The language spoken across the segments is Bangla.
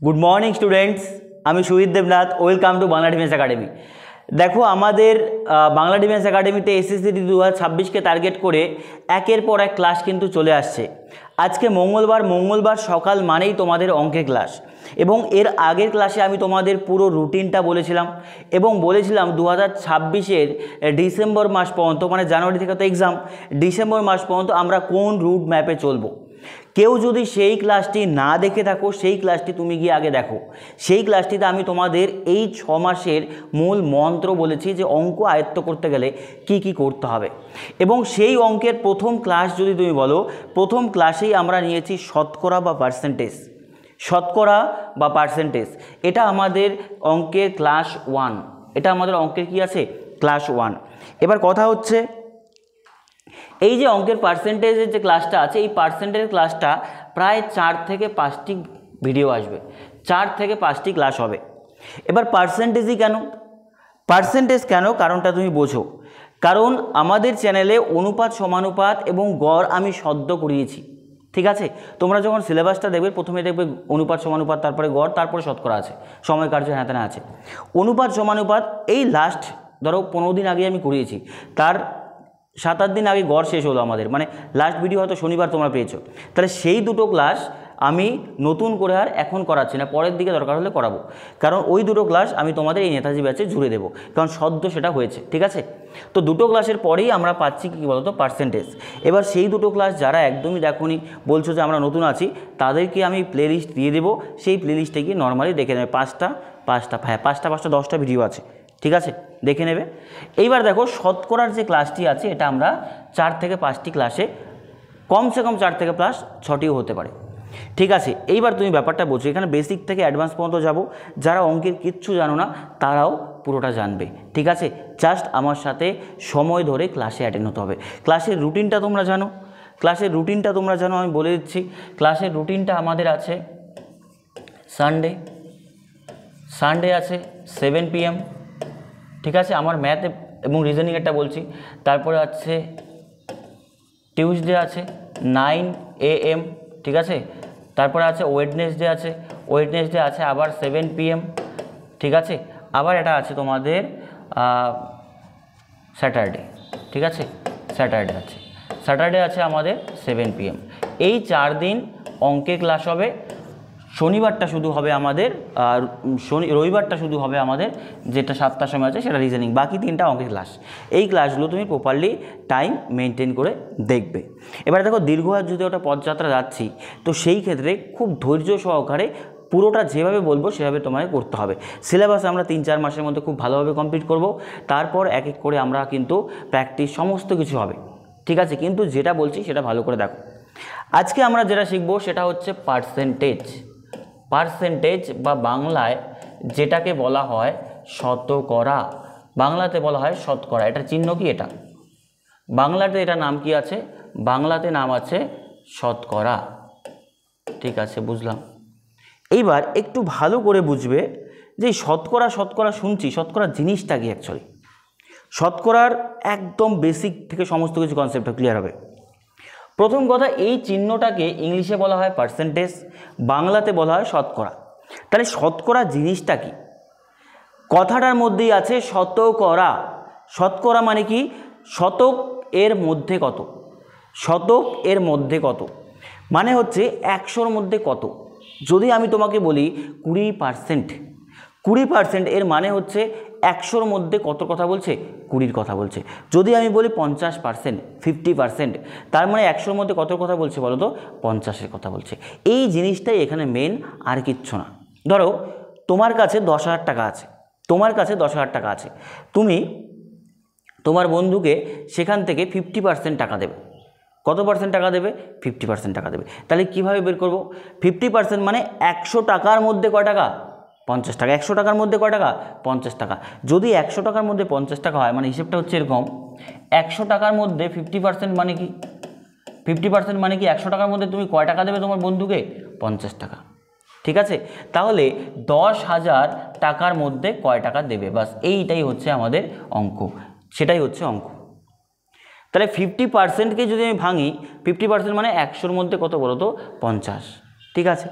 गुड मॉर्निंग स्टूडेंट्स আমি Suhit Debnath welcome to Bangla defence academy. দেখো আমাদের বাংলা ডিফেন্স একাডেমিতে এসএসসি 2026কে টার্গেট করে একের পর এক ক্লাস কিন্তু চলে আসছে। আজকে মঙ্গলবার সকাল মানেই তোমাদের অঙ্কের ক্লাস এবং এর আগের ক্লাসে আমি তোমাদের পুরো রুটিনটা বলেছিলাম এবং বলেছিলাম 2026-এর ডিসেম্বর মাস পর্যন্ত, মানে জানুয়ারি থেকে তো এক্সাম, ডিসেম্বর মাস পর্যন্ত আমরা কোন রুট ম্যাপে চলবো। কেউ যদি সেই ক্লাসটি না দেখে থাকো সেই ক্লাসটি তুমি গিয়ে আগে দেখো। সেই ক্লাসটিতে আমি তোমাদের এই 6 মাসের মূল মন্ত্র বলেছি যে অঙ্ক আয়ত্ত করতে গেলে কি কি করতে হবে, এবং সেই অঙ্কের প্রথম ক্লাস যদি তুমি বলো, প্রথম ক্লাসেই আমরা নিয়েছি শতকরা বা পার্সেন্টেজ। শতকরা বা পার্সেন্টেজ এটা আমাদের অঙ্কের ক্লাস 1, এটা আমাদের অঙ্কের কি আছে ক্লাস 1। এবার কথা হচ্ছে এই যে অঙ্কের পার্সেন্টেজের যে ক্লাসটা আছে, এই পার্সেন্টেজের ক্লাসটা প্রায় 4 থেকে 5টি ভিডিও আসবে, 4 থেকে 5টি ক্লাস হবে। এবার পার্সেন্টেজই কেন, পার্সেন্টেজ কেন কারণটা তুমি বোঝো। কারণ আমাদের চ্যানেলে অনুপাত সমানুপাত এবং গড় আমি সদ্য করিয়েছি, ঠিক আছে। তোমরা যখন সিলেবাসটা দেখবে প্রথমে দেখবে অনুপাত সমানুপাত, তারপরে গড়, তারপরে শতকরা আছে, সময় কার্য হ্যাঁ আছে। অনুপাত সমানুপাত এই লাস্ট ধরো 15 দিন আগে আমি করিয়েছি, তার 7-8 দিন আগে গড় শেষ হলো আমাদের, মানে লাস্ট ভিডিও হয়তো শনিবার তোমরা পেয়েছো। তাহলে সেই দুটো ক্লাস আমি নতুন করে আর এখন করাচ্ছি না, পরের দিকে দরকার হলে করাবো, কারণ ওই দুটো ক্লাস আমি তোমাদের এই নেতাজি ব্যাচে জুড়ে দেবো, কারণ সদ্য সেটা হয়েছে, ঠিক আছে। তো দুটো ক্লাসের পরেই আমরা পাচ্ছি কী বলতো পার্সেন্টেজ। এবার সেই দুটো ক্লাস যারা একদমই দেখোনি, বলছো যে আমরা নতুন আছি, তাদেরকে আমি প্লেলিস্ট দিয়ে দেবো, সেই প্লেলিস্টে গিয়ে নর্মালি দেখে নেবে। 5টা 10টা ভিডিও আছে, ঠিক আছে, দেখে নেবে। এইবার দেখো শতকরার যে ক্লাসটি আছে এটা আমরা 4 থেকে 5টি ক্লাসে, কমসে কম 4 থেকে প্লাস 6টিও হতে পারে, ঠিক আছে। এইবার তুমি ব্যাপারটা বোঝো, এখানে বেসিক থেকে অ্যাডভান্স পর্যন্ত যাব। যারা অঙ্কের কিচ্ছু জানো না তারাও পুরোটা জানবে, ঠিক আছে। জাস্ট আমার সাথে সময় ধরে ক্লাসে অ্যাটেন্ড হতে হবে। ক্লাসের রুটিনটা তোমরা জানো, আমি বলে দিচ্ছি। ক্লাসের রুটিনটা আমাদের আছে সানডে আছে 7 PM, ঠিক আছে। আমার ম্যাথ এবং রিজনিংয়েরটা বলছি। তারপরে আছে টিউসডে আছে 9 AM, ঠিক আছে। তারপরে আছে ওয়েডনেসডে আছে আবার 7 PM, ঠিক আছে। আবার এটা আছে তোমাদের স্যাটারডে, ঠিক আছে, স্যাটারডে আছে আমাদের 7 PM। এই 4 দিন অঙ্কের ক্লাস হবে। শনিবারটা শুধু হবে আমাদের, রবিবারটা শুধু হবে আমাদের, যেটা 7টার সময় আছে সেটা রিজনিং, বাকি 3টা অঙ্কের ক্লাস। এই ক্লাসগুলো তুমি প্রপারলি টাইম মেনটেন করে দেখবে। এবার দেখো দীর্ঘ আর যদি ওটা পদযাত্রা যাচ্ছি, তো সেই ক্ষেত্রে খুব ধৈর্য সহকারে পুরোটা যেভাবে বলবো সেভাবে তোমাকে করতে হবে। সিলেবাস আমরা 3-4 মাসের মধ্যে খুব ভালোভাবে কমপ্লিট করব। তারপর এক এক করে আমরা কিন্তু প্র্যাকটিস সমস্ত কিছু হবে, ঠিক আছে। কিন্তু যেটা বলছি সেটা ভালো করে দেখো। আজকে আমরা যেটা শিখবো সেটা হচ্ছে পার্সেন্টেজ বা বাংলায় যেটাকে বলা হয় শতকরা, বাংলাতে বলা হয় শতকরা। এটার চিহ্ন কি, এটা বাংলাতে এটা নাম কি আছে, বাংলাতে নাম আছে শতকরা, ঠিক আছে, বুঝলাম। এইবার একটু ভালো করে বুঝবে যে শতকরা শুনছি, শতকরা জিনিসটা কি অ্যাকচুয়ালি। শতকরার একদম বেসিক থেকে সমস্ত কিছু কনসেপ্টটা ক্লিয়ার হবে। প্রথম কথা, এই চিহ্নটাকে ইংলিশে বলা হয় পার্সেন্টেজ, বাংলাতে বলা হয় শতকরা। তাহলে শতকরা জিনিসটা কি, কথাটার মধ্যেই আছে শতকরা। শতকরা মানে কি, শতক এর মধ্যে কত, মানে হচ্ছে 100-র মধ্যে কত। যদি আমি তোমাকে বলি 20%, এর মানে হচ্ছে 100-র মধ্যে কত কথা বলছে, 20-র কথা বলছে। যদি আমি বলি 50%, 50%, তার মানে 100-র মধ্যে কত কথা বলছে বলো তো, 50-এর কথা বলছে। এই জিনিসটাই এখানে মেন, আর কিচ্ছু না। ধরো তোমার কাছে 10,000 টাকা আছে, তুমি তোমার বন্ধুকে সেখান থেকে 50% টাকা দেবে। কত পার্সেন্ট টাকা দেবে, 50% টাকা দেবে। তাহলে কীভাবে বের করব, 50% মানে 100 টাকার মধ্যে কয় টাকা, 50 টাকা। 100 টাকার মধ্যে কয় টাকা, 50 টাকা। যদি 100 টাকার মধ্যে 50 টাকা হয়, মানে হিসেবটা হচ্ছে এরকম, 100 টাকার মধ্যে 50% মানে কি, 50% মানে কি 100 টাকার মধ্যে তুমি কয় টাকা দেবে তোমার বন্ধুকে, 50 টাকা, ঠিক আছে। তাহলে 10,000 টাকার মধ্যে কয় টাকা দেবে, বাস এইটাই হচ্ছে আমাদের অঙ্ক, সেটাই হচ্ছে অঙ্ক। তাহলে 50%কে যদি আমি ভাঙি, 50% মানে 100-র মধ্যে কত বলো তো, 50। ঠিক আছে।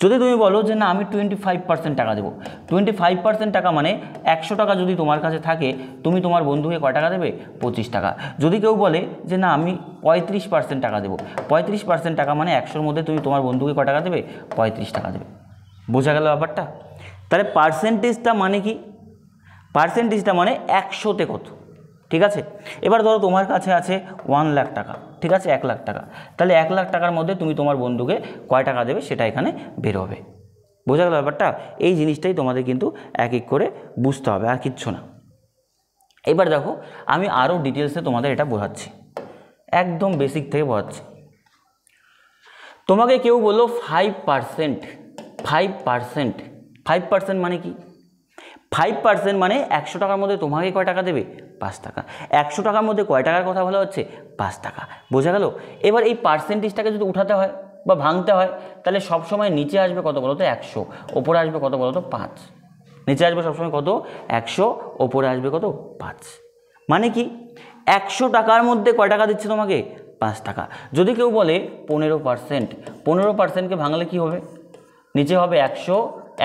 যদি তুমি বলো যে না আমি 25% টাকা দেবো, 25% টাকা মানে 100 টাকা যদি তোমার কাছে থাকে, তুমি তোমার বন্ধুকে কয় টাকা দেবে? 25 টাকা। যদি কেউ বলে যে না আমি 35% টাকা দেবো, 35% টাকা মানে 100-র মধ্যে তুমি তোমার বন্ধুকে কয় টাকা দেবে? 35 টাকা দেবে। বোঝা গেল ব্যাপারটা? তাহলে পার্সেন্টেজটা মানে কি? পার্সেন্টেজটা মানে 100-তে কত, ঠিক আছে। এবার ধরো তোমার কাছে আছে 1 লাখ টাকা, ঠিক আছে, 1 লাখ টাকা, তাহলে 1 লাখ টাকার মধ্যে তুমি তোমার বন্ধুকে কয় টাকা দেবে সেটা এখানে বের হবে। বোঝা গেল ব্যাপারটা? এই জিনিসটাই তোমাদের কিন্তু এক এক করে বুঝতে হবে, আর কিচ্ছু না। এবার দেখো আমি আরও ডিটেলসে তোমাদের এটা বোঝাচ্ছি, একদম বেসিক থেকে বোঝাচ্ছি। তোমাকে কেউ বললো 5%, 5% মানে কি? 5% মানে 100 টাকার মধ্যে তোমাকে কয় টাকা দেবে? 5 টাকা। 100 টাকার মধ্যে কয় টাকার কথা বলা হচ্ছে? 5 টাকা। বোঝা গেল? এবার এই পার্সেন্টেজটাকে যদি উঠাতে হয় বা ভাঙতে হয়, তাহলে সবসময় নিচে আসবে কত বলো তো? 100, ওপরে আসবে কত বলো তো? 5। নিচে আসবে সবসময় কত? 100, ওপরে আসবে কত? 5। মানে কি 100 টাকার মধ্যে কয় টাকা দিচ্ছে তোমাকে? 5 টাকা। যদি কেউ বলে 15%, 15%কে ভাঙলে কি হবে? নিচে হবে 100,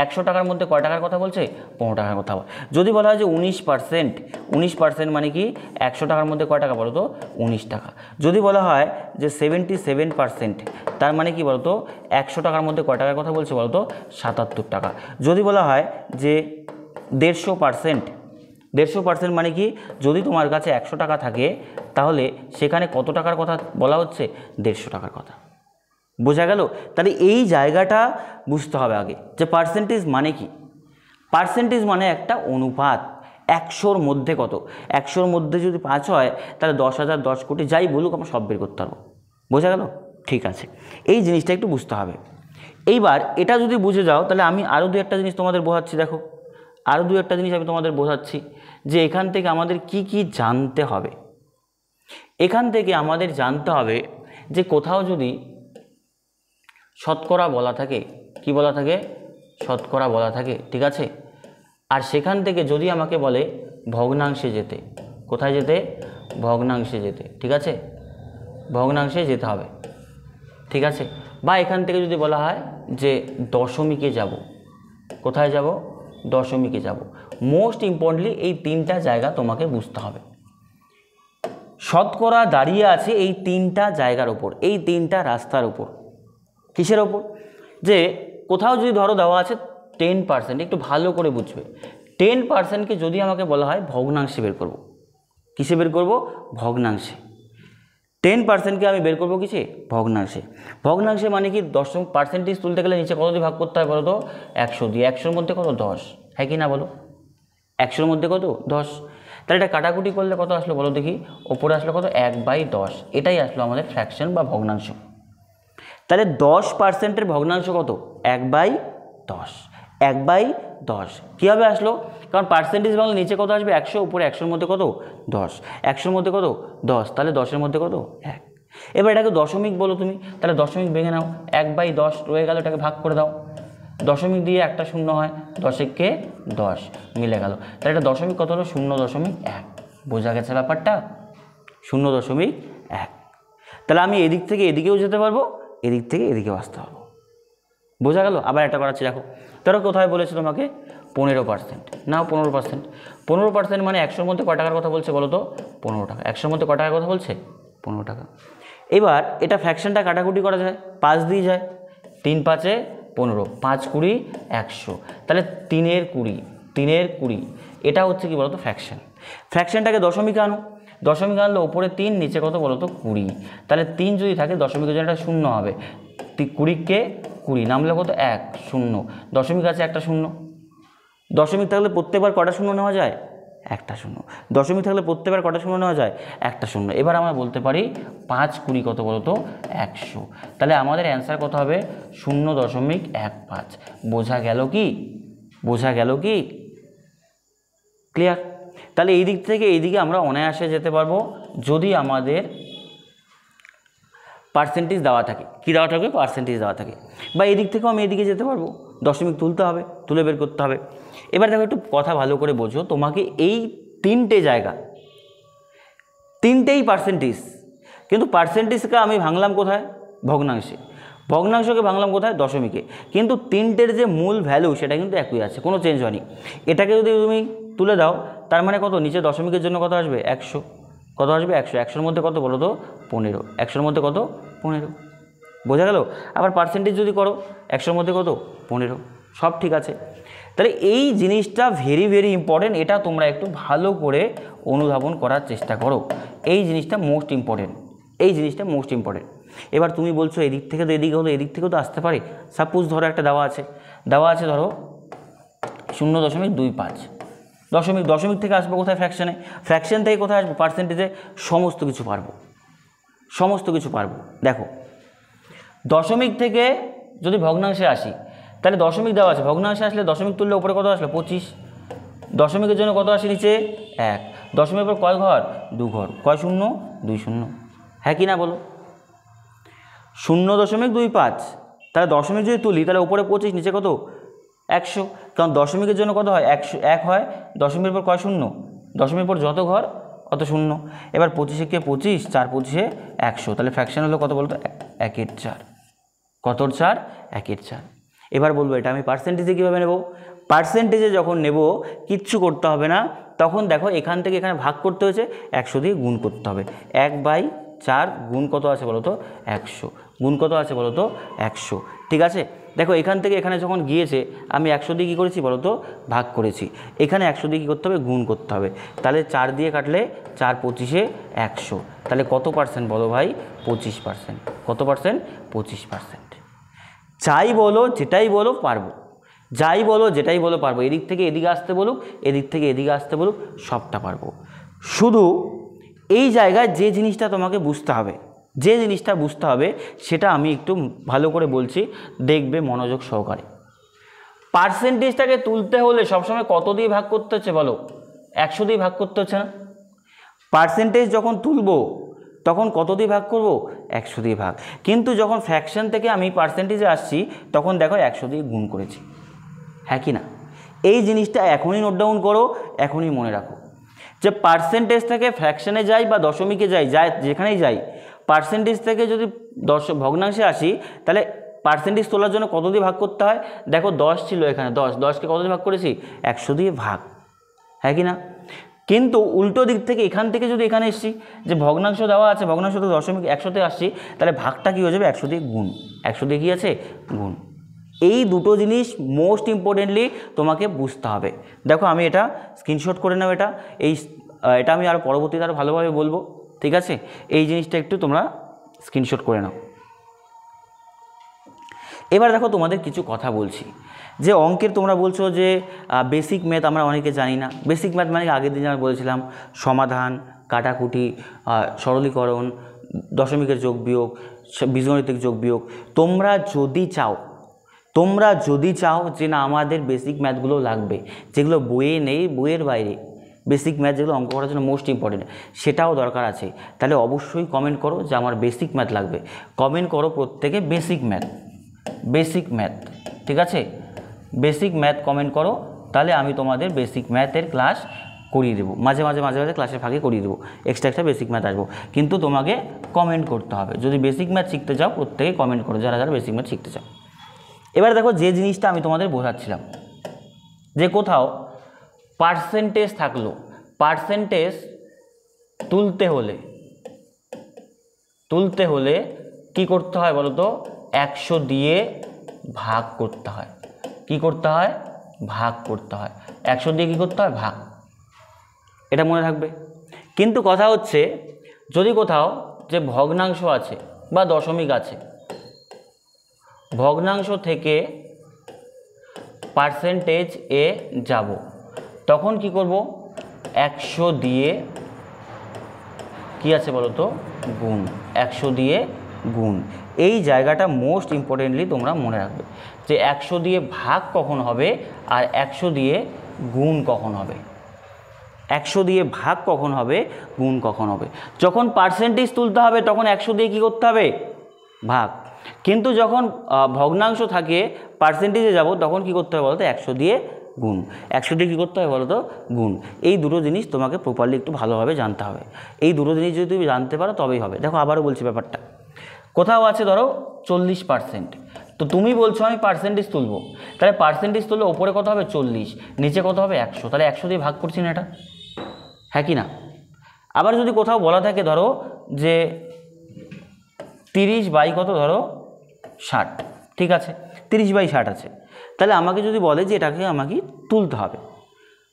100 টাকার মধ্যে কয় টাকার কথা বলছে? 15 টাকার কথা। যদি বলা হয় যে 19%, 19% মানে কি 100 টাকার মধ্যে কয় টাকা বলো তো? 19 টাকা। যদি বলা হয় যে 77%, তার মানে কি বলো তো 100 টাকার মধ্যে কয় টাকার কথা বলছে বলো তো? 77 টাকা। যদি বলা হয় যে 150%, 150% মানে কি যদি তোমার কাছে 100 টাকা থাকে তাহলে সেখানে কত টাকার কথা বলা হচ্ছে? 150 টাকার কথা। বোঝা গেল? তাহলে এই জায়গাটা বুঝতে হবে আগে যে পার্সেন্টেজ মানে কি। পার্সেন্টেজ মানে একটা অনুপাত, 100-র মধ্যে কত। 100-র মধ্যে যদি 5 হয় তাহলে 10,000, 10 কোটি যাই বলুক আমরা সব বের করতে পারবো। বোঝা গেল? ঠিক আছে, এই জিনিসটা একটু বুঝতে হবে। এইবার এটা যদি বুঝে যাও তাহলে আমি আরও দু একটা জিনিস তোমাদের বোঝাচ্ছি। দেখো আরও দু একটা জিনিস আমি তোমাদের বোঝাচ্ছি যে এখান থেকে আমাদের কি কি জানতে হবে। এখান থেকে আমাদের জানতে হবে যে কোথাও যদি শতকরা বলা থাকে, কি বলা থাকে? শতকরা বলা থাকে, ঠিক আছে। আর সেখান থেকে যদি আমাকে বলে ভগ্নাংশে যেতে, কোথায় যেতে? ভগ্নাংশে যেতে, ঠিক আছে, ভগ্নাংশে যেতে হবে, ঠিক আছে। বা এখান থেকে যদি বলা হয় যে দশমিকে যাব, কোথায় যাব? দশমিকে যাব। মোস্ট ইম্পর্টেন্টলি এই তিনটা জায়গা তোমাকে বুঝতে হবে। শতকরা দাঁড়িয়ে আছে এই তিনটা জায়গার ওপর, এই তিনটা রাস্তার ওপর। কিসের ওপর? যে কোথাও যদি ধরো দেওয়া আছে 10%, একটু ভালো করে বুঝবে, 10%কে যদি আমাকে বলা হয় ভগ্নাংশে বের করব। কিসে বের করব? ভগ্নাংশে। 10%কে আমি বের করবো কিসে? ভগ্নাংশে। ভগ্নাংশে মানে কি পার্সেন্টেজ তুলতে গেলে নিচে কত দিয়ে ভাগ করতে হয় বলো তো? 100 দিয়ে। 100-র মধ্যে কত? 10, হ্যাঁ কি না বলো? 100-র মধ্যে কত? 10। তাহলে এটা কাটাকুটি করলে কত আসলো বলো দেখি? ওপরে আসলো কত? 1/10। এটাই আসলো আমাদের ফ্র্যাকশন বা ভগ্নাংশ। তাহলে 10%-এর ভগ্নাংশ কত? 1/10। 1/10 কীভাবে আসলো? কারণ পার্সেন্টেজ বাংলা নিচে কত আসবে? 100, উপরে 100-র মধ্যে কত? 10। 100-র মধ্যে কত? 10। তাহলে 10-এর মধ্যে কত? 1। এবার এটাকে দশমিক বলো তুমি, তাহলে দশমিক ভেঙে নাও। 1/10 রয়ে গেল, এটাকে ভাগ করে দাও। দশমিক দিয়ে একটা শূন্য হয়, 10-একে 10 মিলে গেল। তাহলে এটা দশমিক কত হলো? 0.1। বোঝা গেছে ব্যাপারটা? 0.1। তাহলে আমি এদিক থেকে এদিকেও যেতে পারবো, এদিক থেকে এদিকেও আসতে পারবো। বোঝা গেল? আবার একটা করাচ্ছি, দেখো ধরো কোথায় বলেছে তোমাকে 15%, নাও 15%। 15% মানে 100-র মধ্যে কয় টাকার কথা বলছে বলো তো? 15 টাকা। 100-র মধ্যে কয় টাকার কথা বলছে? 15 টাকা। এবার এটা ফ্র্যাকশনটা কাটাকুটি করা যায়, 5 দিয়ে যায়। 3×5 = 15, 5×20 = 100। তাহলে 3-এর 20, 3-এর 20, এটা হচ্ছে কি বলতো? ফ্র্যাকশন। ফ্র্যাকশনটাকে দশমিকে আনো, দশমিকে আনলে ওপরে 3, নিচে কত বলো তো? 20। তাহলে 3 যদি থাকে দশমিকের জন্য একটা শূন্য হবে। 20-কে 20 নামলে কত? 1, 0। দশমিক আছে একটা শূন্য। দশমিক থাকলে প্রত্যেকবার কটা শূন্য নেওয়া যায়? একটা শূন্য। দশমিক থাকলে প্রত্যেকবার কটা শূন্য নেওয়া যায়? একটা শূন্য। এবার আমরা বলতে পারি 5×20 কত বলো তো? 100। তাহলে আমাদের অ্যান্সার কত হবে? 0.15। বোঝা গেল কি? বোঝা গেল কি? ক্লিয়ার? তাহলে এই দিক থেকে এইদিকে আমরা অনায়াসে যেতে পারবো যদি আমাদের পার্সেন্টেজ দেওয়া থাকে। কী দেওয়া থাকবে? পার্সেন্টেজ দেওয়া থাকে। বা এই দিক থেকেও আমি এদিকে যেতে পারবো, দশমিক তুলতে হবে, তুলে বের করতে হবে। এবার দেখো একটু কথা ভালো করে বোঝো, তোমাকে এই তিনটে জায়গা, তিনটেই পার্সেন্টেজ, কিন্তু পার্সেন্টেজকে আমি ভাঙলাম কোথায়? ভগ্নাংশে। ভগ্নাংশকে ভাঙলাম কোথায়? দশমিকে। কিন্তু তিনটের যে মূল ভ্যালু সেটা কিন্তু একই আছে, কোনো চেঞ্জ হয়নি। এটাকে যদি তুমি তুলে দাও তার মানে কত? নিচে দশমিকের জন্য কত আসবে? 100। কত আসবে? 100। 100-র মধ্যে কত বলো তো? 15। 100-র মধ্যে কত? 15। বোঝা গেল? আবার পার্সেন্টেজ যদি করো 100-র মধ্যে কত? 15। সব ঠিক আছে। তাহলে এই জিনিসটা ভেরি ভেরি ইম্পর্টেন্ট, এটা তোমরা একটু ভালো করে অনুধাবন করার চেষ্টা করো। এই জিনিসটা মোস্ট ইম্পর্টেন্ট, এই জিনিসটা মোস্ট ইম্পর্টেন্ট। এবার তুমি বলছো এদিক থেকে তো এদিকে হলো, এদিক থেকেও তো আসতে পারে। সাপোজ ধরো একটা দেওয়া আছে ধরো 0.25। দশমিক থেকে আসবো কোথায়? ফ্র্যাকশানে। ফ্র্যাকশান থেকে কোথায় আসবো? পার্সেন্টেজে। সমস্ত কিছু পারবো। দেখো দশমিক থেকে যদি ভগ্নাংশে আসি তাহলে দশমিক দেওয়া আছে, ভগ্নাংশে আসলে দশমিক তুললে উপরে কত আসলো? 25। দশমিকের জন্য কত আসে? নিচে 1। দশমিকের পর কয় ঘর? 2 ঘর। কয় শূন্য? 2 শূন্য। হ্যাঁ কি না বলো? 0.25। তাহলে দশমিক যদি তুলি তাহলে উপরে 25, নিচে কত? 100। কারণ দশমিকের জন্য কত হয়? 1 হয়। দশমিকের পর কয় শূন্য? দশমিকের পর যত ঘর অত শূন্য। এবার 25-কে 25, 4 25-এ 100। তাহলে ফ্র্যাকশন হলো কত বলো তো? 1/4। কতর 4? 1/4। এবার বলবো এটা আমি পার্সেন্টেজে কীভাবে নেব? পার্সেন্টেজে যখন নেব কিচ্ছু করতে হবে না, তখন দেখো এখান থেকে এখানে ভাগ করতে হয়েছে, 100 দিয়ে গুণ করতে হবে। 1/4 গুণ কত আছে বলো তো? 100। গুণ কত আছে বলো তো? 100। ঠিক আছে, দেখো এখান থেকে এখানে যখন গিয়েছে আমি 100 দিয়ে কী করেছি বলো তো? ভাগ করেছি। এখানে 100 দিয়ে কী করতে হবে? গুণ করতে হবে। তাহলে 4 দিয়ে কাটলে 4 25-এ 100। তাহলে কত পার্সেন্ট বলো ভাই? 25%। কত পার্সেন্ট? 25%। যাই বলো যেটাই বলো পারবো, যাই বলো যেটাই বলো পারবো। এদিক থেকে এদিকে আসতে বলুক, এদিক থেকে এদিকে আসতে বলুক, সবটা পারবো। শুধু এই জায়গায় যে জিনিসটা তোমাকে বুঝতে হবে, সেটা আমি একটু ভালো করে বলছি, দেখবে মনোযোগ সহকারে। পার্সেন্টেজটাকে তুলতে হলে সবসময় কত দিয়ে ভাগ করতে হচ্ছে বলো? 100 দিয়ে ভাগ করতে হচ্ছে না? পার্সেন্টেজ যখন তুলবো তখন কত দিয়ে ভাগ করব? 100 দিয়ে ভাগ। কিন্তু যখন ফ্র্যাকশন থেকে আমি পার্সেন্টেজে আসছি তখন দেখো 100 দিয়ে গুণ করেছি। হ্যাঁ কি না? এই জিনিসটা এখনই নোট ডাউন করো, এখনই মনে রাখো যে পার্সেন্টেজ থেকে ফ্র্যাকশনে যাই বা দশমিকে যাই, যেখানেই যাই, পার্সেন্টেজ থেকে যদি ভগ্নাংশে আসি তাহলে পার্সেন্টেজ তোলার জন্য কত দিয়ে ভাগ করতে হয়? দেখো 10 ছিল এখানে, 10কে কত দিয়ে ভাগ করেছি? 100 দিয়ে ভাগ। হ্যাঁ কি না? কিন্তু উল্টো দিক থেকে এখান থেকে যদি এখানে এসছি, যে ভগ্নাংশ দেওয়া আছে, ভগ্নাংশ তো দশমিক 100-তে আসছি, তাহলে ভাগটা কী হয়ে যাবে? 100 দিয়ে গুণ। 100 দিয়ে কী আছে? গুণ। এই দুটো জিনিস মোস্ট ইম্পর্টেন্টলি তোমাকে বুঝতে হবে। দেখো আমি এটা স্ক্রিনশট করে নাও, এটা আমি আরও পরবর্তীতে আরও ভালোভাবে বলবো। ঠিক আছে, এই জিনিসটা একটু তোমরা স্ক্রিনশট করে নাও। এবার দেখো তোমাদের কিছু কথা বলছি, যে অঙ্কের তোমরা বলছো যে বেসিক ম্যাথ আমরা অনেকে জানি না। বেসিক ম্যাথ মানে আগের দিন আমরা বলেছিলাম সমাধান, কাটাকুটি, সরলীকরণ, দশমিকের যোগ বিয়োগ, বীজগণিতিক যোগ বিয়োগ। তোমরা যদি চাও যে না আমাদের বেসিক ম্যাথগুলো লাগবে, যেগুলো বইয়ে নেই, বইয়ের বাইরে বেসিক ম্যাথ যেগুলো অঙ্ক করার জন্য মোস্ট ইম্পর্টেন্ট, সেটাও দরকার আছে, তাহলে অবশ্যই কমেন্ট করো যে আমার বেসিক ম্যাথ লাগবে। কমেন্ট করো প্রত্যেকে বেসিক ম্যাথ। ঠিক আছে, বেসিক ম্যাথ কমেন্ট করো, তাহলে আমি তোমাদের বেসিক ম্যাথের ক্লাস করিয়ে দেবো। মাঝে মাঝে ক্লাসের ফাঁকে করিয়ে দেবো, এক্সট্রা বেসিক ম্যাথ আসবো। কিন্তু তোমাকে কমেন্ট করতে হবে, যদি বেসিক ম্যাথ শিখতে চাও প্রত্যেকে কমেন্ট করো, যারা বেসিক ম্যাথ শিখতে চাও। এবার দেখো যে জিনিসটা আমি তোমাদের বোঝাচ্ছিলাম, যে কোথাও পার্সেন্টেজ থাকলো, পার্সেন্টেজ তুলতে হলে কি করতে হয় বলো তো? 100 দিয়ে ভাগ করতে হয়। কি করতে হয়? ভাগ করতে হয়। 100 দিয়ে কি করতে হয়? ভাগ। এটা মনে রাখবে। কিন্তু কথা হচ্ছে যদি কোথাও যে ভগ্নাংশ আছে বা দশমিক আছে, ভগ্নাংশ থেকে পার্সেন্টেজ এ যাব, তখন কি করব? 100 দিয়ে কি আছে বলো তো? গুণ। 100 দিয়ে গুণ। এই জায়গাটা মোস্ট ইম্পর্টেন্টলি তোমরা মনে রাখবে, যে 100 দিয়ে ভাগ কখন হবে আর 100 দিয়ে গুণ কখন হবে। 100 দিয়ে ভাগ কখন হবে, গুণ কখন হবে। যখন পার্সেন্টেজ তুলতে হবে তখন 100 দিয়ে কী করতে হবে? ভাগ। কিন্তু যখন ভগ্নাংশ থাকে পার্সেন্টেজে যাব, তখন কি করতে হবে বলো তো? 100 দিয়ে গুণ। 100 দিয়ে কী করতে হবে বলো তো? গুণ। এই দুটো জিনিস তোমাকে প্রপারলি একটু ভালোভাবে জানতে হবে। এই দুটো জিনিস যদি তুমি জানতে পারো তবেই হবে। দেখো আবারও বলছি ব্যাপারটা, কোথাও আছে ধরো 40%, তো তুমি বলছো আমি পার্সেন্টেজ তুলবো, তাহলে পার্সেন্টেজ তুললে ওপরে কত হবে 40, নিচে কত হবে 100, তাহলে 100 দিয়ে ভাগ করছি না এটা, হ্যাঁ কি না? আবার যদি কোথাও বলা থাকে ধরো যে 30 কত ধরো 60, ঠিক আছে 30/60 আছে, তাহলে আমাকে যদি বলে যে এটাকে আমাকে তুলতে হবে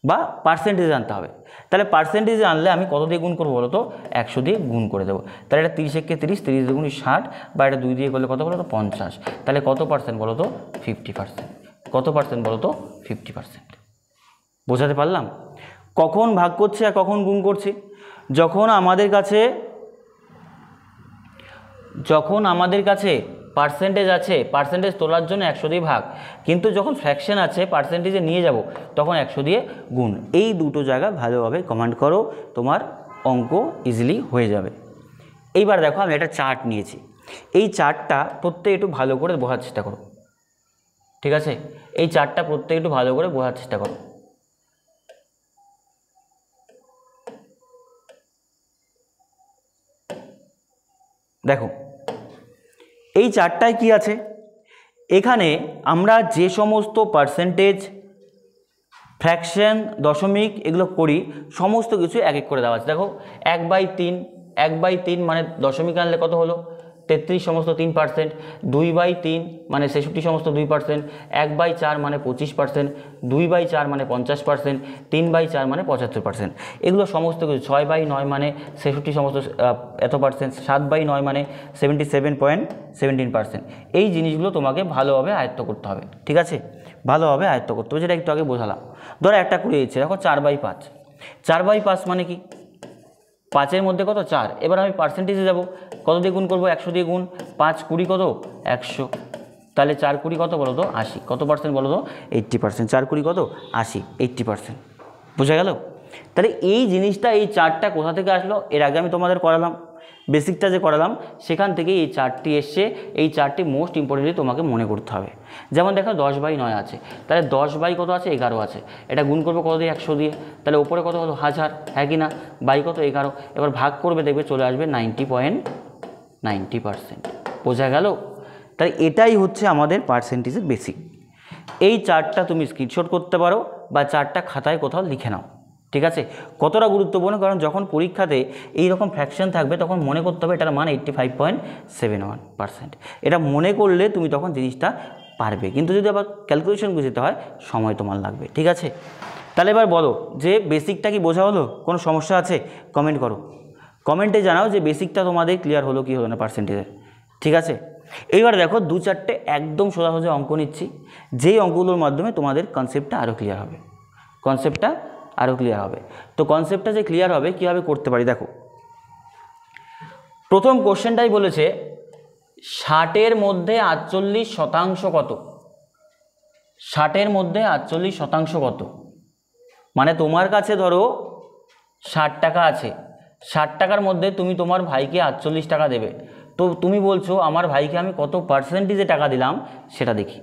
বা পার্সেন্টেজ আনতে হবে, তাহলে পার্সেন্টেজ আনলে আমি কত দিয়ে গুণ করবো বলো তো? 100 দিয়ে গুণ করে দেবো। তাহলে এটা 30 একে 30, 30 দুগুণ 60, বা এটা 2 দিয়ে করলে কত বলো তো 50, তাহলে কত পার্সেন্ট বলো তো? 50%। কত পার্সেন্ট বলো তো? 50%। বোঝাতে পারলাম? কখন ভাগ করছে আর কখন গুণ করছি? যখন আমাদের কাছে পার্সেন্টেজ আছে, পার্সেন্টেজ তোলার জন্য 100 দিয়ে ভাগ, কিন্তু যখন ফ্র্যাকশন আছে পার্সেন্টেজে নিয়ে যাব তখন 100 দিয়ে গুণ। এই দুটো জায়গা ভালোভাবে কমান্ড করো, তোমার অঙ্ক ইজিলি হয়ে যাবে। এইবার দেখো আমি একটা চার্ট নিয়েছি, এই চার্টটা প্রত্যেক একটু ভালো করে বোঝার চেষ্টা করো, ঠিক আছে? এই চার্টটা প্রত্যেক একটু ভালো করে বোঝার চেষ্টা করো। দেখো এই চার্টটায় কি আছে, এখানে আমরা যে সমস্ত পার্সেন্টেজ, ফ্র্যাকশন, দশমিক এগুলো করি সমস্ত কিছু এক এক করে দেওয়া আছে। দেখো 1/3 মানে দশমিক আনলে কত হলো? 33 সমস্ত 3%, 2/3 মানে 66 সমস্ত 2%, 1/4 মানে 25%, 2/4 মানে 50%, 3/4 মানে 75%। এগুলো সমস্ত কিছু 6/9 মানে 66 সমস্ত এত পার্সেন্ট, 7/9 মানে 77.17%। এই জিনিসগুলো তোমাকে ভালোভাবে আয়ত্ত করতে হবে, ঠিক আছে? ভালোভাবে আয়ত্ত করতে হবে, যেটা একটু আগে বোঝালাম। ধরো একটা করে দিচ্ছে, দেখো 4/5, 4/5 মানে কি? 5-এর মধ্যে কত? 4। এবার আমি পার্সেন্টেজে যাব, কত দিয়ে গুণ করবো? 100 দিয়ে গুণ, 5 20 কত? 100, তাহলে 4 20 কত বলো তো? 80। কত পার্সেন্ট বলো তো? 80%। 4 20 কত? 80, 80%। বোঝা গেল? তাহলে এই জিনিসটা, এই চার্টটা কোথা থেকে আসলো? এর আগে আমি তোমাদের করালাম, বেসিকটা যে করালাম সেখান থেকে এই চার্টটি এসছে। এই চার্টটি মোস্ট ইম্পর্টেন্টলি তোমাকে মনে করতে হবে। যেমন দেখো 10/9 আছে, তাহলে 10 কত আছে? 11 আছে, এটা গুণ করবে কত দিয়ে? 100 দিয়ে, তাহলে ওপরে কত হলো? 1000, হ্যাঁ কি না? বাই কত? 11। এবার ভাগ করবে, দেখবে চলে আসবে 90.90%। বোঝা গেল? তাই এটাই হচ্ছে আমাদের পার্সেন্টেজের বেসিক। এই চার্টটা তুমি স্ক্রিনশট করতে পারো বা চার্টটা খাতায় কোথাও লিখে নাও, ঠিক আছে? কতটা গুরুত্বপূর্ণ, কারণ যখন পরীক্ষাতে এই রকম ফ্র্যাকশন থাকবে তখন মনে করতে হবে এটার মান 85.71%। এটা মনে করলে তুমি তখন জিনিসটা পারবে, কিন্তু যদি আবার ক্যালকুলেশন বুঝতে হয় সময় তোমার লাগবে, ঠিক আছে? তাহলে এবার বলো যে বেসিকটা কি বোঝা হলো? কোনো সমস্যা আছে? কমেন্ট করো, কমেন্টে জানাও যে বেসিকটা তোমাদের ক্লিয়ার হলো কি হলো না পার্সেন্টেজের, ঠিক আছে? এইবার দেখো 2-4টে একদম সোজা অঙ্ক নিচ্ছি, যেই অঙ্কগুলোর মাধ্যমে তোমাদের কনসেপ্টটা আরও ক্লিয়ার হবে, তো কনসেপ্টটা যে ক্লিয়ার হবে কীভাবে করতে পারি দেখো। প্রথম কোশ্চেনটাই বলেছে 60-এর মধ্যে 48% কত? 60-এর মধ্যে 48% কত? মানে তোমার কাছে ধরো 60 টাকা আছে, 60 টাকার মধ্যে তুমি তোমার ভাইকে 48 টাকা দেবে, তো তুমি বলছো আমার ভাইকে আমি কত পার্সেন্টেজে টাকা দিলাম সেটা দেখি,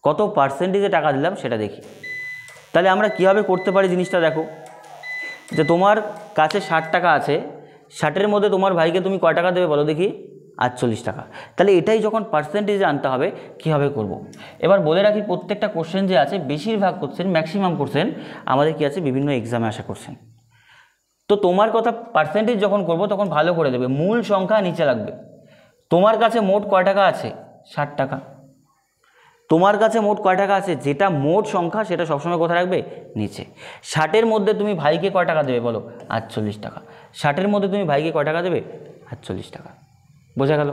কত পার্সেন্টেজে টাকা দিলাম সেটা দেখি। তাহলে আমরা কীভাবে করতে পারি জিনিসটা দেখো, যে তোমার কাছে 60 টাকা আছে, 60-এর মধ্যে তোমার ভাইকে তুমি কয় টাকা দেবে বলো দেখি? 48 টাকা। তাহলে এটাই যখন পার্সেন্টেজে আনতে হবে কীভাবে করব। এবার বলে রাখি প্রত্যেকটা কোশ্চেন যে আছে, বেশিরভাগ কোশ্চেন, ম্যাক্সিমাম কোশ্চেন আমাদের কি আছে বিভিন্ন এক্সামে আসা কোশ্চেন। তো তোমার কথা পার্সেন্টেজ যখন করব তখন ভালো করে দেবে, মূল সংখ্যা নিচে লাগবে। তোমার কাছে মোট কয় টাকা আছে? 60 টাকা। তোমার কাছে মোট কয় টাকা আছে, যেটা মোট সংখ্যা সেটা সবসময় কোথায় রাখবে? নিচে। 60-এর মধ্যে তুমি ভাইকে কয় টাকা দেবে বলো? 48 টাকা। 60-এর মধ্যে তুমি ভাইকে কয় টাকা দেবে? 48 টাকা। বোঝা গেল?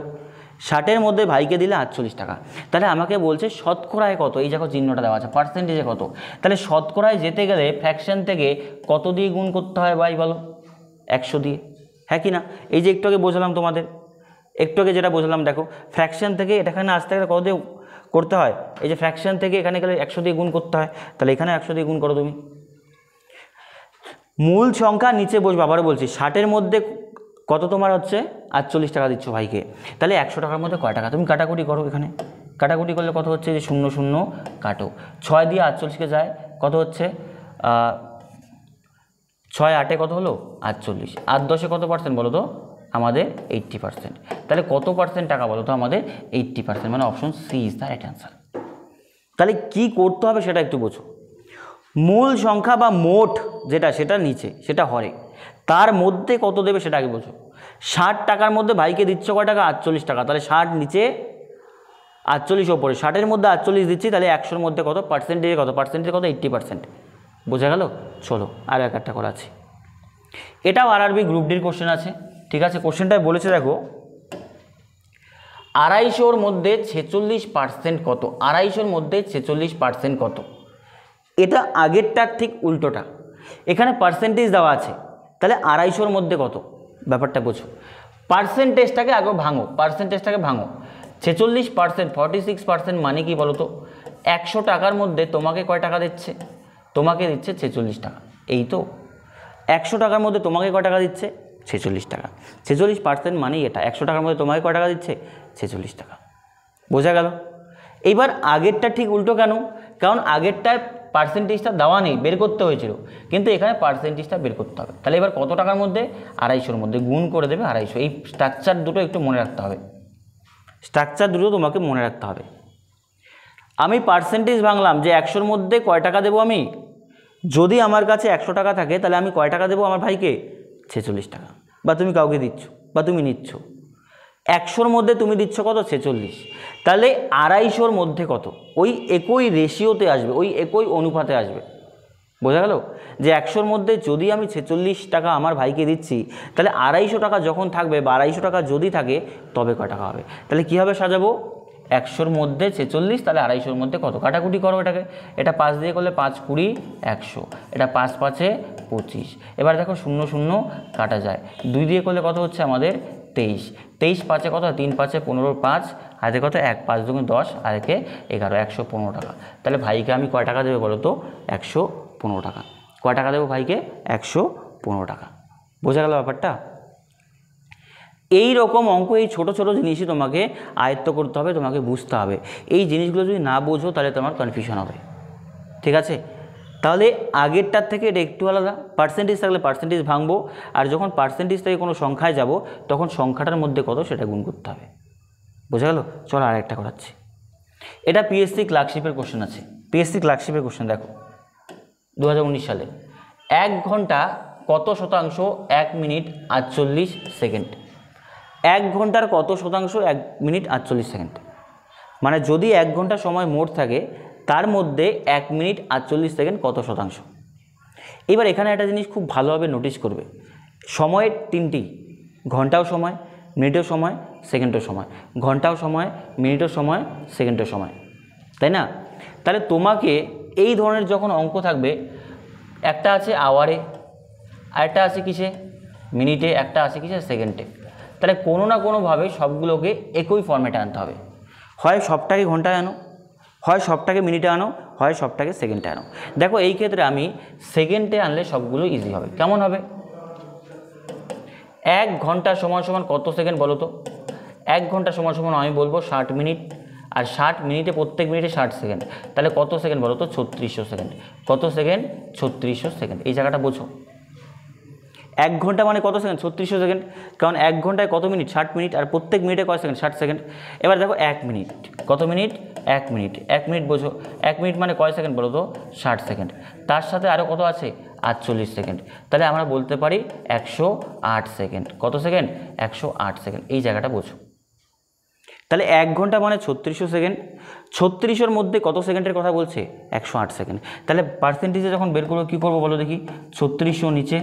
60-এর মধ্যে ভাইকে দিলে 48 টাকা। তাহলে আমাকে বলছে শতকরায় কত, এই দেখো চিহ্নটা দেওয়া আছে, পার্সেন্টেজে কত। তাহলে শতকরায় যেতে গেলে ফ্র্যাকশন থেকে কত দিয়ে গুণ করতে হয় ভাই বলো? 100 দিয়ে, হ্যাঁ কি না? এই যে একটু আগে বোঝালাম তোমাদের, একটু আগে যেটা বোঝালাম দেখো, ফ্র্যাকশন থেকে এখানে আসতে গেলে কত দিয়ে করতে হয়? এই যে ফ্র্যাকশন থেকে এখানে গেলে 100 দিয়ে গুণ করতে হয়, তাহলে এখানে 100 দিয়ে গুণ করো তুমি। মূল সংখ্যা নিচে বসবে, আবারও বলছি 60-এর মধ্যে কত তোমার হচ্ছে? 48 টাকা দিচ্ছ ভাইকে, তাহলে 100 টাকার মধ্যে কয় টাকা? তুমি কাটাকুটি করো, এখানে কাটাকুটি করলে কত হচ্ছে? যে 0 0 কাটো, 6 দিয়ে 48কে যায়, কত হচ্ছে? 6 8-এ কত হলো? 48। 8 10-এ কত পার্সেন্ট বলো তো? আমাদের 80%। তাহলে কত পার্সেন্ট টাকা বলো তো আমাদের? 80%, মানে option C is the right answer. তাহলে কি করতে হবে সেটা একটু বোঝো। মূল সংখ্যা বা মোট যেটা, সেটা নিচে, সেটা হরে, তার মধ্যে কত দেবে সেটা আগে বোঝো। 60 টাকার মধ্যে ভাইকে দিচ্ছ কয় টাকা? 48 টাকা। তাহলে 60 নিচে, 48 ওপরে, 60-এর মধ্যে 48 দিচ্ছি, তাহলে 100-র মধ্যে কত? পার্সেন্টেজে কত? পার্সেন্টেজ কত? 80%। বোঝা গেল? চলো আর একটা করা আছে, এটাও আরআরবি গ্রুপ ডির কোশ্চেন আছে। ঠিক আছে, কোশ্চেনটায় বলেছে দেখো 250-র মধ্যে 46% কত? 250-র মধ্যে 46% কত? এটা আগেরটার ঠিক উল্টোটা, এখানে পার্সেন্টেজ দেওয়া আছে, তাহলে 250-র মধ্যে কত? ব্যাপারটা বোঝো। পার্সেন্টেজটাকে আগে ভাঙো, পার্সেন্টেজটাকে ভাঙো। 46%, 46% মানে কি বলো তো? 100 টাকার মধ্যে তোমাকে কয় টাকা দিচ্ছে? তোমাকে দিচ্ছে 46 টাকা, এই তো। 100 টাকার মধ্যে তোমাকে কয় টাকা দিচ্ছে? 46 টাকা। 46% মানেই এটা, 100 টাকার মধ্যে তোমাকে কয় টাকা দিচ্ছে? 46 টাকা। বোঝা গেল? এইবার আগেরটা ঠিক উল্টো কেন? কারণ আগেরটায় পার্সেন্টেজটা দেওয়া নেই, বের করতে হয়েছিল, কিন্তু এখানে পার্সেন্টেজটা বের করতে হবে। তাহলে এবার কত টাকার মধ্যে? 250-র মধ্যে, গুণ করে দেবে 250। এই স্ট্রাকচার দুটো একটু মনে রাখতে হবে, স্ট্রাকচার দুটো তোমাকে মনে রাখতে হবে। আমি পার্সেন্টেজ ভাঙলাম যে 100-র মধ্যে কয় টাকা দেবো আমি? যদি আমার কাছে 100 টাকা থাকে তাহলে আমি কয় টাকা দেবো আমার ভাইকে? 46 টাকা। বা তুমি কাউকে দিচ্ছ, বা তুমি নিচ্ছ, 100-র মধ্যে তুমি দিচ্ছ কত? 46। তাহলে 250-র মধ্যে কত? ওই একই রেশিওতে আসবে, ওই একই অনুপাতে আসবে। বোঝা গেল? যে 100-র মধ্যে যদি আমি 46 টাকা আমার ভাইকে দিচ্ছি, তাহলে 250 টাকা যখন থাকবে বা 250 টাকা যদি থাকে, তবে কয় টাকা হবে? তাহলে কীভাবে সাজাবো? 100-র মধ্যে 46, তাহলে 250-র মধ্যে কত? কাটাকুটি করো এটাকে, এটা 5 দিয়ে করলে 5 20 100, এটা 5 5-এ 25। এবার দেখো 0 0 কাটা যায়, 2 দিয়ে করলে কত হচ্ছে আমাদের? 23। 23 5-এ কত? 3 5-এ 15, 5 হাতে কত? 1 5 2 10 আর একে 11, 115 টাকা। তাহলে ভাইকে আমি কয় টাকা দেবে বলো তো? 115 টাকা। কয় টাকা দেবো ভাইকে? 115 টাকা। বোঝা গেল ব্যাপারটা? এই রকম অঙ্ক, এই ছোট ছোট জিনিসই তোমাকে আয়ত্ত করতে হবে, তোমাকে বুঝতে হবে। এই জিনিসগুলো যদি না বোঝো তাহলে তোমার কনফিউশন হবে। ঠিক আছে, তাহলে আগেরটার থেকে এটা একটু আলাদা। পার্সেন্টেজ থাকলে পার্সেন্টেজ ভাঙবো, আর যখন পার্সেন্টেজ থেকে কোনো সংখ্যায় যাব তখন সংখ্যাটার মধ্যে কত সেটা গুণ করতে হবে। বোঝা গেল? চলো আর একটা করাচ্ছি। এটা পিএসসি ক্লার্কশিপের কোশ্চেন আছে। পিএসসি ক্লার্কশিপের কোশ্চেন দেখো 2019 সালে। 1 ঘন্টা কত শতাংশ 1 মিনিট 48 সেকেন্ড? 1 ঘন্টার কত শতাংশ 1 মিনিট 48 সেকেন্ড? মানে যদি 1 ঘন্টা সময় মোট থাকে, তার মধ্যে 1 মিনিট 48 সেকেন্ড কত শতাংশ? এবার এখানে একটা জিনিস খুব ভালোভাবে নোটিস করবে, সময়ের 3টি, ঘন্টাও সময়, মিনিটও সময়, সেকেন্ডও সময়। ঘন্টাও সময়, মিনিটও সময়, সেকেন্ডও সময়, তাই না? তাহলে তোমাকে এই ধরনের যখন অঙ্ক থাকবে, একটা আছে আওয়ারে, আরেকটা আছে কিসে? মিনিটে, একটা আছে কিসে? সেকেন্ডে। তাহলে কোনো না কোনোভাবে সবগুলোকে একই ফর্মেটে আনতে হবে। হয় সবটাকে ঘন্টায় আনো, হয় সবটাকে মিনিটে আনো, হয় সবটাকে সেকেন্ডে আনো। দেখো এই ক্ষেত্রে আমি সেকেন্ডে আনলে সবগুলো ইজি হবে। কেমন হবে? 1 ঘন্টা সমান সমান কত সেকেন্ড বলো তো? 1 ঘন্টা সমান সমান আমি বলবো 60 মিনিট, আর 60 মিনিটে প্রত্যেক মিনিটে 60 সেকেন্ড। তাহলে কত সেকেন্ড বলো তো? 3600 সেকেন্ড। কত সেকেন্ড? 3600 সেকেন্ড। এই জায়গাটা বোঝো। 1 ঘন্টা মানে কত সেকেন্ড? 3600 সেকেন্ড। কারণ 1 ঘন্টায় কত মিনিট? 60 মিনিট, আর প্রত্যেক মিনিটে কয় সেকেন্ড? 60 সেকেন্ড। এবার দেখো 1 মিনিট, কত মিনিট? 1 মিনিট। 1 মিনিট বোঝো, 1 মিনিট মানে কয় সেকেন্ড বলো তো? 60 সেকেন্ড। তার সাথে আরও কত আছে? 48 সেকেন্ড। তাহলে আমরা বলতে পারি 108 সেকেন্ড। কত সেকেন্ড? 108 সেকেন্ড। এই জায়গাটা বোঝো। তাহলে 1 ঘন্টা মানে 3600 সেকেন্ড। 3600-র মধ্যে কত সেকেন্ডের কথা বলছে? 108 সেকেন্ড। তাহলে পার্সেন্টেজে যখন বের করবো কী করবো বলো দেখি? 3600 নিচে,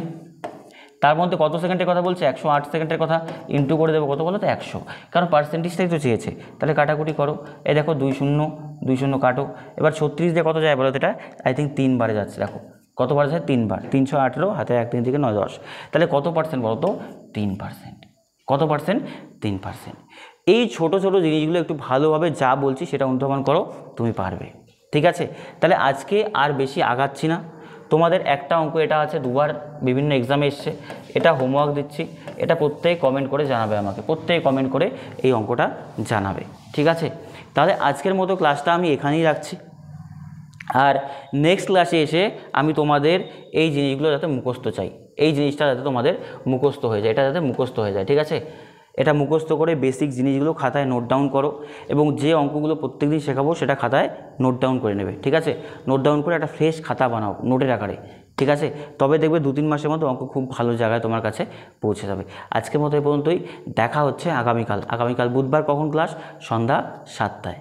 তার মধ্যে কত সেকেন্ডের কথা বলছে? 108 সেকেন্ডের কথা, ইন্টু করে দেবো কত বলো তো? 100, কারণ পার্সেন্টেজটাই তো চেয়েছে। তাহলে কাটাকুটি করো, এই দেখো 2 0 2 0 কাটো। এবার 36 দিয়ে কত যায় বলো তো? এটা আই থিঙ্ক 3 বারে যাচ্ছে। দেখো কতবার যায়? 3 বার। 318, হাতে 1 3 থেকে 9 10। তাহলে কত পার্সেন্ট বলো তো? 3%। কত পার্সেন্ট? 3%। এই ছোট ছোট জিনিসগুলো একটু ভালোভাবে যা বলছি সেটা অনুধাবন করো, তুমি পারবে। ঠিক আছে, তাহলে আজকে আর বেশি আগাচ্ছি না। তোমাদের একটা অঙ্ক এটা আছে, দুবার বিভিন্ন এক্সামে এসছে, এটা হোমওয়ার্ক দিচ্ছি, এটা প্রত্যেকে কমেন্ট করে জানাবে আমাকে, প্রত্যেকে কমেন্ট করে এই অঙ্কটা জানাবে। ঠিক আছে, তাহলে আজকের মতো ক্লাসটা আমি এখানেই রাখছি। আর নেক্সট ক্লাসে এসে আমি তোমাদের এই জিনিসগুলো যাতে মুখস্থ চাই, এই জিনিসটা যাতে তোমাদের মুখস্থ হয়ে যায়, এটা যাতে মুখস্থ হয়ে যায়, ঠিক আছে। এটা মুখস্থ করে বেসিক জিনিসগুলো খাতায় নোট ডাউন করো এবং যে অঙ্কগুলো প্রত্যেকদিন শেখাবো সেটা খাতায় নোট ডাউন করে নেবে, ঠিক আছে। নোট ডাউন করে একটা ফ্রেশ খাতা বানাও নোটের আকারে, ঠিক আছে। তবে দেখবে 2-3 মাসের মধ্যে অঙ্ক খুব ভালো জায়গায় তোমার কাছে পৌঁছে যাবে। আজকের মতো এই পর্যন্তই, দেখা হচ্ছে আগামীকাল বুধবার। কখন ক্লাস? সন্ধ্যা 7টায়।